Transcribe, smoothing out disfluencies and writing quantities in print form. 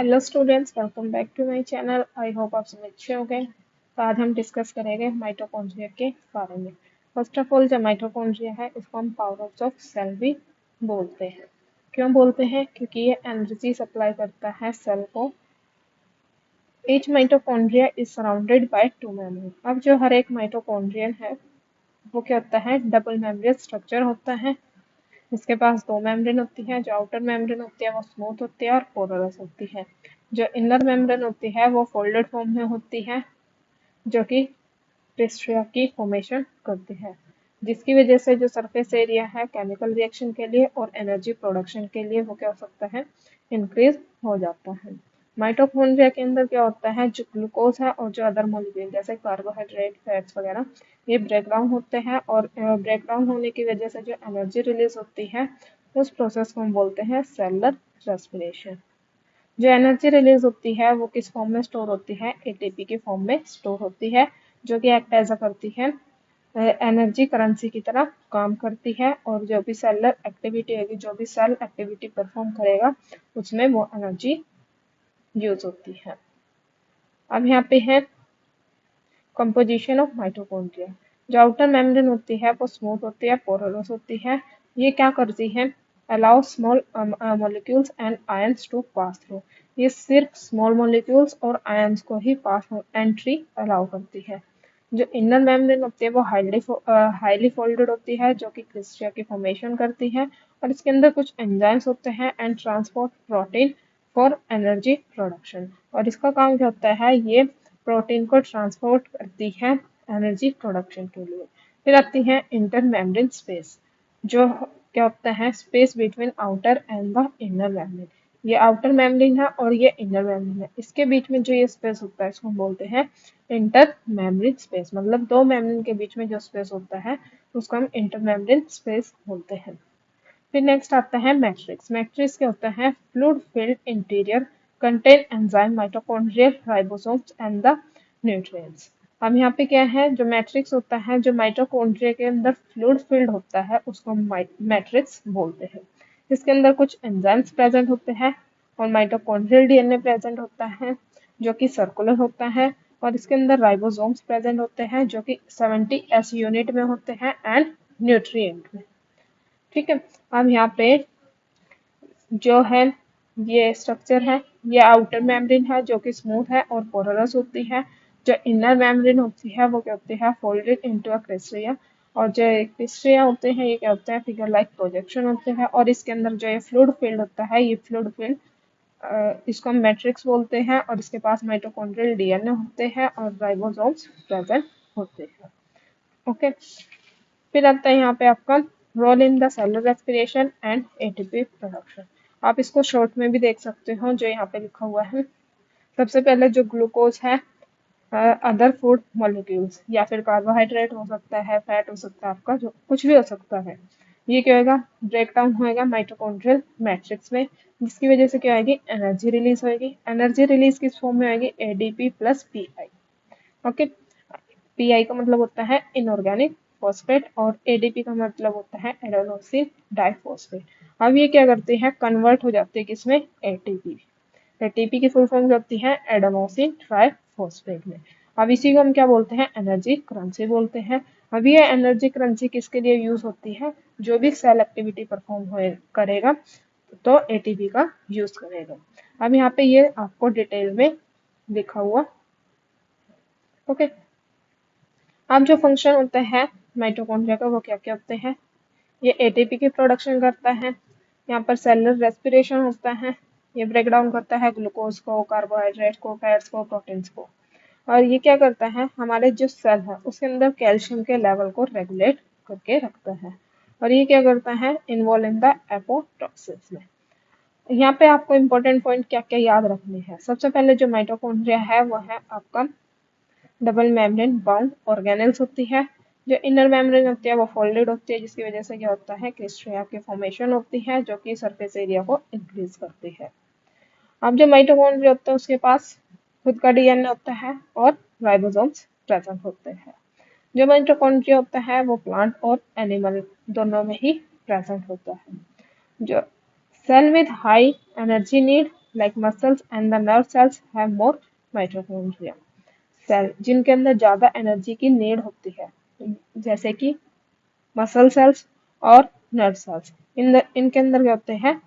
Hello students, welcome back to my channel. I hope आप सब अच्छे हो गए। तो आज हम डिस्कस करेंगे माइटोकॉन्ड्रिया के बारे में। फर्स्ट ऑफ ऑल, जो माइटोकॉन्ड्रिया है इसको हम पावर ऑफ सेल भी बोलते हैं। क्यों बोलते हैं? क्योंकि ये एनर्जी सप्लाई करता है सेल को। Each mitochondria is surrounded by two membrane. अब जो हर एक माइटोकॉन्ड्रियन है वो क्या होता है? डबल मेम्ब्रेन स्ट्रक्चर होता है। इसके पास दो मेम्ब्रेन होती है। जो आउटर मेम्ब्रेन होती है वो स्मूथ होती है और पोरस होती है। जो इनर मेम्ब्रेन होती है वो फोल्डेड फॉर्म में होती है, जो कि क्रिस्टल की फॉर्मेशन करती है, जिसकी वजह से जो सरफेस एरिया है केमिकल रिएक्शन के लिए और एनर्जी प्रोडक्शन के लिए वो क्या हो सकता है? इंक्रीज हो जाता है। माइटोकॉन्ड्रिया के अंदर क्या होता है? जो ग्लूकोज है और जो अदर मॉलिक्यूल जैसे कार्बोहाइड्रेट, फैट्स वगैरह, ये ब्रेक डाउन होते हैं और ब्रेक डाउन होने की वजह से जो एनर्जी रिलीज होती है उस प्रोसेस को हम बोलते हैं सेलुलर रेस्पिरेशन। जो एनर्जी रिलीज होती है वो किस फॉर्म में स्टोर होती है? एटीपी के फॉर्म में स्टोर होती है, जो कि एक्ट एज अ करती है एनर्जी करेंसी की तरह काम करती है। और जो भी सेलुलर एक्टिविटी होगी, जो भी सेल एक्टिविटी परफॉर्म करेगा, उसमें वो एनर्जी यूज होती है। अब यहाँ पे है कंपोजिशन ऑफ माइटोकॉन्ड्रिया। जो आउटर मेम्ब्रेन होती है वो स्मूथ होती है, पोरस होती है। ये क्या करती है? Allow small molecules and ions to pass through. ये सिर्फ स्मॉल मॉलिक्यूल्स और आयंस को ही पास एंट्री अलाउ करती है। जो इनर मेम्ब्रेन होती है वो हाईली फोल्डेड होती है, जो कि क्रिस्टल की फॉर्मेशन करती है। और इसके अंदर कुछ एंजाइम्स होते हैं and transport protein for energy production. और इसका काम क्या होता है? ये प्रोटीन को ट्रांसपोर्ट करती है एनर्जी प्रोडक्शन के लिए। फिर आती है इंटर मेम्ब्रेन स्पेस, जो क्या होता है? Space between outer and the inner membrane. ये आउटर मेम्ब्रेन है और ये इनर मेम्ब्रेन है। इसके बीच में जो ये स्पेस होता है इसको हम बोलते हैं इंटर मेम्ब्रेन स्पेस। मतलब दो मेम्ब्रेन के बीच में जो स्पेस होता है उसको हम इंटर मेम्ब्रेन स्पेस बोलते हैं। फिर नेक्स्ट आता है मैट्रिक्स। मैट्रिक्स क्या होता है? Fluid filled interior contain enzyme, mitochondrial, ribosomes and the nutrients. अब यहाँ पे क्या है? जो मैट्रिक्स होता है, जो माइटोकॉन्ड्रिया के अंदर फ्लूइड फिल्ड होता है उसको हम मैट्रिक्स बोलते हैं। इसके अंदर कुछ एंजाइम्स प्रेजेंट होते हैं और माइटोकॉन्ड्रियल डीएनए प्रेजेंट होता है, जो कि सर्कुलर होता है। और इसके अंदर राइबोसोम्स प्रेजेंट होते हैं, जो कि 70s यूनिट में होते हैं एंड न्यूट्रिएंट में। ठीक है। अब यहाँ पे जो है ये स्ट्रक्चर है, ये आउटर मेम्ब्रेन है जो कि स्मूथ है और पोरस होती है। जो इनर मेम्ब्रेन होती है वो क्या होती है? Folded into a crystal. और जो क्रिस्टल होते हैं ये क्या होते हैं? फिगर लाइक प्रोजेक्शन होते हैं। और इसके अंदर जो ये फ्लूइड फील्ड होता है, ये फ्लूइड फील्ड इसको हम मैट्रिक्स बोलते हैं। और इसके पास माइटोकॉन्ड्रियल डीएनए होते हैं और राइबोसोम्स प्रेजेंट होते हैं। ओके। फिर आता है यहाँ पे आपका role in the cellular respiration and ATP production. आप इसको शॉर्ट में भी देख सकते हो, जो यहाँ पे लिखा हुआ है। सबसे पहले जो ग्लूकोज है, अदर फूड मॉलिक्यूल्स, या फिर कार्बोहाइड्रेट हो सकता है, फैट हो सकता है, आपका जो कुछ भी हो सकता है, ये क्या होगा? ब्रेक डाउन होएगा माइटोकॉन्ड्रियल मैट्रिक्स में, जिसकी वजह से क्या होगी? एनर्जी रिलीज होएगी। एनर्जी रिलीज किस फॉर्म में होगी? ADP plus pi. Okay. Pi का मतलब होता है इनऑर्गेनिक फॉस्फेट और एडीपी का मतलब होता है एडेनोसिन डाइफॉस्फेट। अब ये क्या करते हैं? कन्वर्ट हो जाते हैं किसमें? एटीपी। एटीपी की फुल फॉर्म होती है एडेनोसिन ट्राइफॉस्फेट में। अब इसी को हम क्या बोलते हैं? एनर्जी करेंसी बोलते हैं। अब ये एनर्जी करेंसी किसके लिए यूज होती है? जो भी सेल एक्टिविटी परफॉर्म करेगा तो एटीपी का यूज करेगा। अब यहाँ पे ये आपको डिटेल में लिखा हुआ। ओके। अब जो फंक्शन होते हैं माइटोकॉन्ड्रिया का वो क्या क्या होते हैं? ये एटीपी की प्रोडक्शन करता है। यहाँ पर सेलुलर रेस्पिरेशन होता है। ये ब्रेक डाउन करता है ग्लूकोज को, कार्बोहाइड्रेट को, फैट्स को, प्रोटीन्स को। और ये क्या करता है? हमारे जो सेल है उसके अंदर कैल्शियम के लेवल को रेगुलेट करके रखता है। और ये क्या करता है? इन्वॉल्व इन द एपोप्टोसिस में। यहाँ पे आपको इम्पोर्टेंट पॉइंट क्या क्या याद रखने हैं। सबसे पहले जो माइटोकॉन्ड्रिया है वो है आपका डबल मेम्ब्रेन बाउंड ऑर्गेनेल्स होती है। जो इनर मेम्ब्रेन होती है वो फोल्डेड होती है, जिसकी वजह से क्या होता है? क्रिस्टल की फॉर्मेशन होती है, जो कि सरफेस एरिया को इंक्रीज करती है। अब जो माइटोकॉन्ड्रिया होता है उसके पास खुद का डीएनए होता है और राइबोसोम्स प्रेजेंट होते हैं। जो माइटोकॉन्ड्रिया होता है वो प्लांट और एनिमल दोनों में ही प्रेजेंट होता है। जो cell with high energy need like muscles and the nerve cells have more mitochondria. Cell जिनके अंदर ज्यादा एनर्जी की नीड होती है, जैसे कि मसल सेल्स और नर्व सेल्स, इनके अंदर क्या होते हैं,